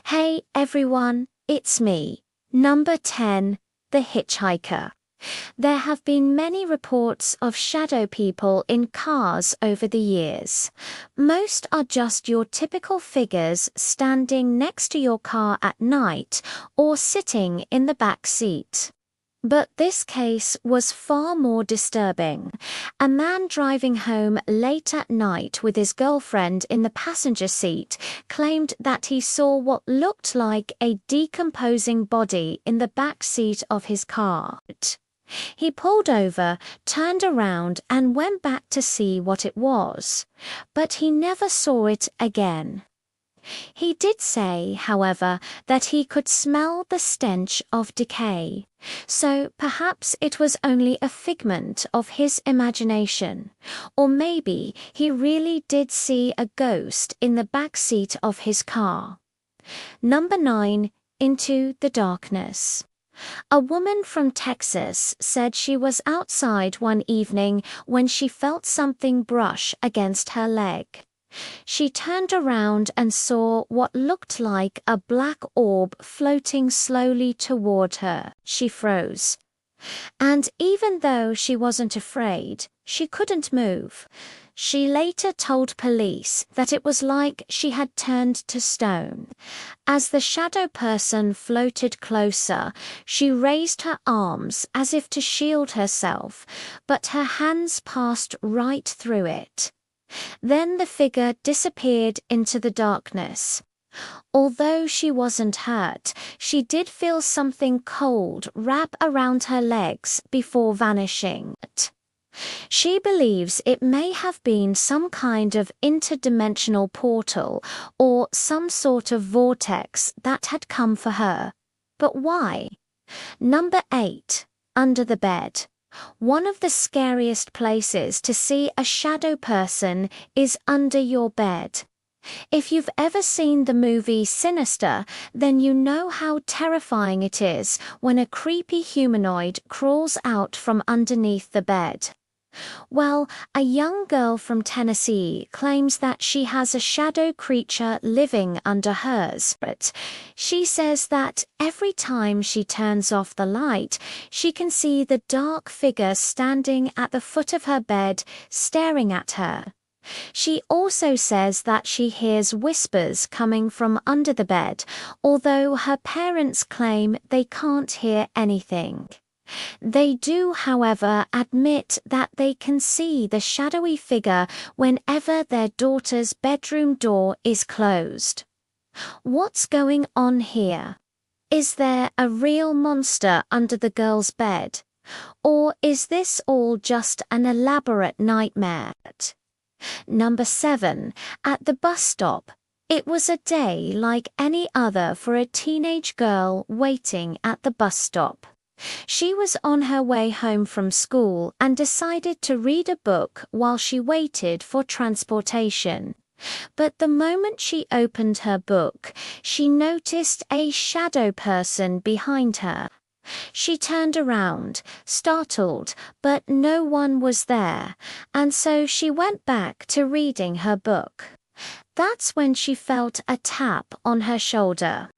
Hey everyone, it's me, number 10, the hitchhiker. There have been many reports of shadow people in cars over the years. Most are just your typical figures standing next to your car at night or sitting in the back seat. But this case was far more disturbing. A man driving home late at night with his girlfriend in the passenger seat claimed that he saw what looked like a decomposing body in the back seat of his car. He pulled over, turned around, and went back to see what it was, but he never saw it again. He did say, however, that he could smell the stench of decay, so perhaps it was only a figment of his imagination, or maybe he really did see a ghost in the back seat of his car. Number 9, Into the Darkness. A woman from Texas said she was outside one evening when she felt something brush against her leg. She turned around and saw what looked like a black orb floating slowly toward her. She froze. And even though she wasn't afraid, she couldn't move. She later told police that it was like she had turned to stone. As the shadow person floated closer, she raised her arms as if to shield herself, but her hands passed right through it. Then the figure disappeared into the darkness. Although she wasn't hurt, she did feel something cold wrap around her legs before vanishing. She believes it may have been some kind of interdimensional portal or some sort of vortex that had come for her. But why? Number 8, Under the Bed. One of the scariest places to see a shadow person is under your bed. If you've ever seen the movie Sinister, then you know how terrifying it is when a creepy humanoid crawls out from underneath the bed. Well, a young girl from Tennessee claims that she has a shadow creature living under hers. But she says that every time she turns off the light, she can see the dark figure standing at the foot of her bed, staring at her. She also says that she hears whispers coming from under the bed, although her parents claim they can't hear anything. They do, however, admit that they can see the shadowy figure whenever their daughter's bedroom door is closed. What's going on here? Is there a real monster under the girl's bed? Or is this all just an elaborate nightmare? Number 7, At the Bus Stop. It was a day like any other for a teenage girl waiting at the bus stop. She was on her way home from school and decided to read a book while she waited for transportation. But the moment she opened her book, she noticed a shadow person behind her. She turned around, startled, but no one was there, and so she went back to reading her book. That's when she felt a tap on her shoulder.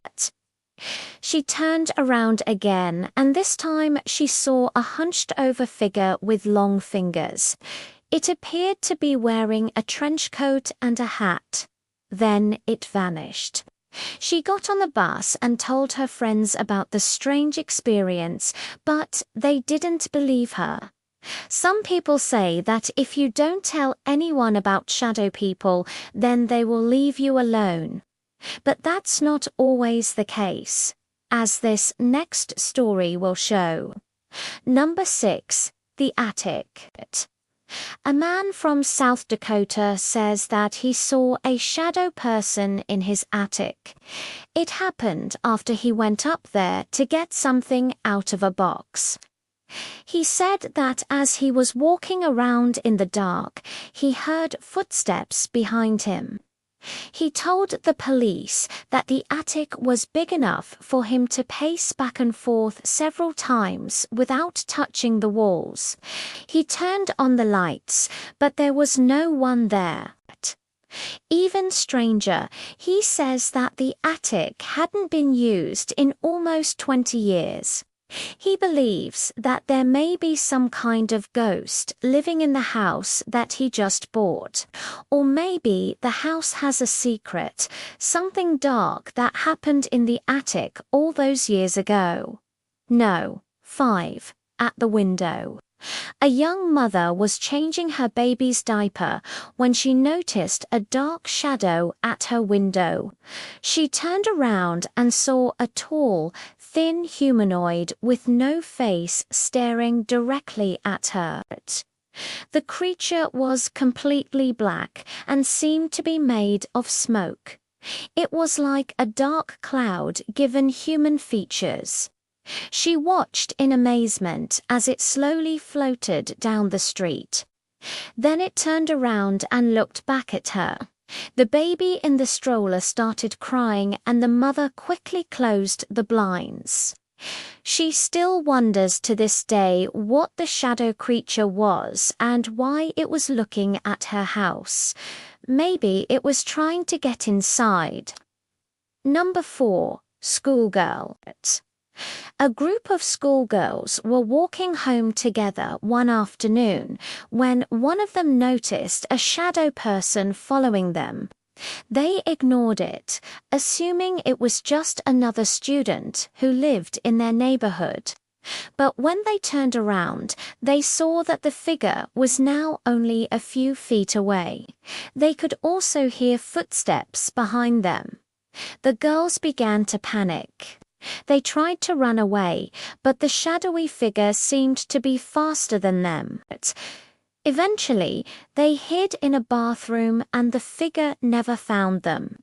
She turned around again, and this time she saw a hunched-over figure with long fingers. It appeared to be wearing a trench coat and a hat. Then it vanished. She got on the bus and told her friends about the strange experience, but they didn't believe her. Some people say that if you don't tell anyone about shadow people, then they will leave you alone. But that's not always the case, as this next story will show. Number 6, The Attic. A man from South Dakota says that he saw a shadow person in his attic. It happened after he went up there to get something out of a box. He said that as he was walking around in the dark, he heard footsteps behind him. He told the police that the attic was big enough for him to pace back and forth several times without touching the walls. He turned on the lights, but there was no one there. Even stranger, he says that the attic hadn't been used in almost 20 years. He believes that there may be some kind of ghost living in the house that he just bought. Or maybe the house has a secret, something dark that happened in the attic all those years ago. No. 5. At the window. A young mother was changing her baby's diaper when she noticed a dark shadow at her window. She turned around and saw a tall, thin humanoid with no face staring directly at her. The creature was completely black and seemed to be made of smoke. It was like a dark cloud given human features. She watched in amazement as it slowly floated down the street. Then it turned around and looked back at her. The baby in the stroller started crying and the mother quickly closed the blinds. She still wonders to this day what the shadow creature was and why it was looking at her house. Maybe it was trying to get inside. Number 4. Schoolgirl. A group of schoolgirls were walking home together one afternoon when one of them noticed a shadow person following them. They ignored it, assuming it was just another student who lived in their neighborhood. But when they turned around, they saw that the figure was now only a few feet away. They could also hear footsteps behind them. The girls began to panic. They tried to run away, but the shadowy figure seemed to be faster than them. Eventually, they hid in a bathroom and the figure never found them.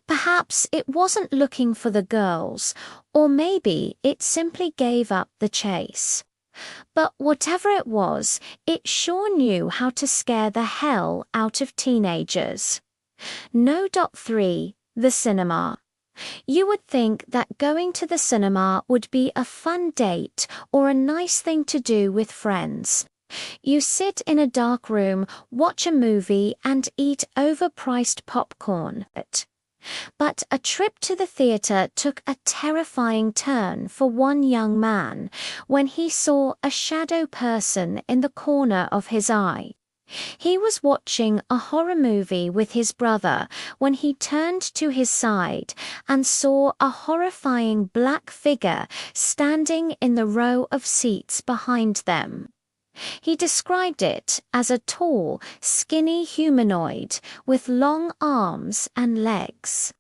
Perhaps it wasn't looking for the girls, or maybe it simply gave up the chase. But whatever it was, it sure knew how to scare the hell out of teenagers. No. 3. The cinema. You would think that going to the cinema would be a fun date or a nice thing to do with friends. You sit in a dark room, watch a movie, and eat overpriced popcorn. But a trip to the theater took a terrifying turn for one young man when he saw a shadow person in the corner of his eye. He was watching a horror movie with his brother when he turned to his side and saw a horrifying black figure standing in the row of seats behind them. He described it as a tall, skinny humanoid with long arms and legs.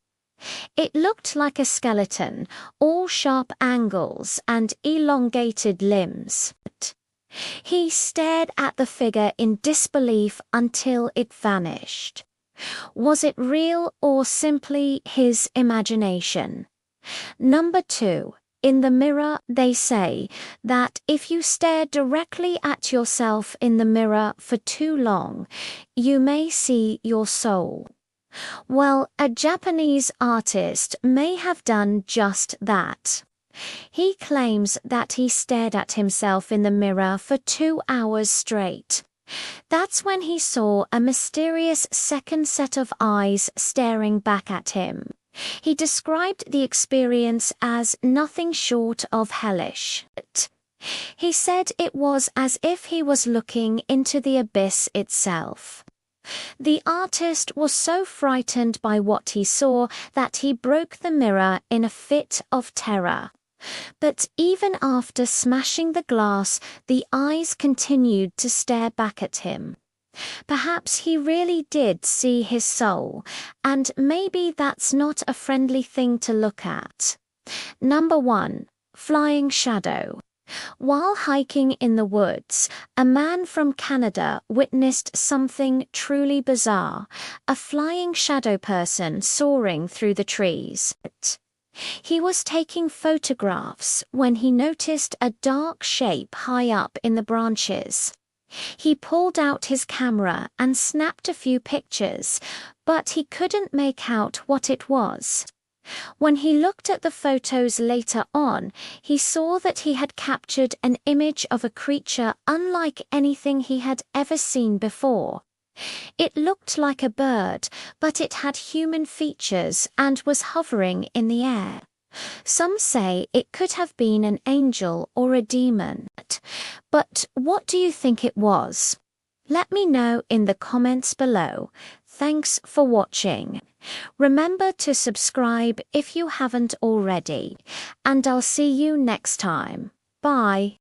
It looked like a skeleton, all sharp angles and elongated limbs. He stared at the figure in disbelief until it vanished. Was it real or simply his imagination? Number 2. In the mirror, they say that if you stare directly at yourself in the mirror for too long, you may see your soul. Well, a Japanese artist may have done just that. He claims that he stared at himself in the mirror for 2 hours straight. That's when he saw a mysterious second set of eyes staring back at him. He described the experience as nothing short of hellish. He said it was as if he was looking into the abyss itself. The artist was so frightened by what he saw that he broke the mirror in a fit of terror. But even after smashing the glass, the eyes continued to stare back at him. Perhaps he really did see his soul, and maybe that's not a friendly thing to look at. Number 1. Flying shadow. While hiking in the woods, a man from Canada witnessed something truly bizarre, a flying shadow person soaring through the trees. He was taking photographs when he noticed a dark shape high up in the branches. He pulled out his camera and snapped a few pictures, but he couldn't make out what it was. When he looked at the photos later on, he saw that he had captured an image of a creature unlike anything he had ever seen before. It looked like a bird, but it had human features and was hovering in the air. Some say it could have been an angel or a demon. But what do you think it was? Let me know in the comments below. Thanks for watching. Remember to subscribe if you haven't already, and I'll see you next time. Bye.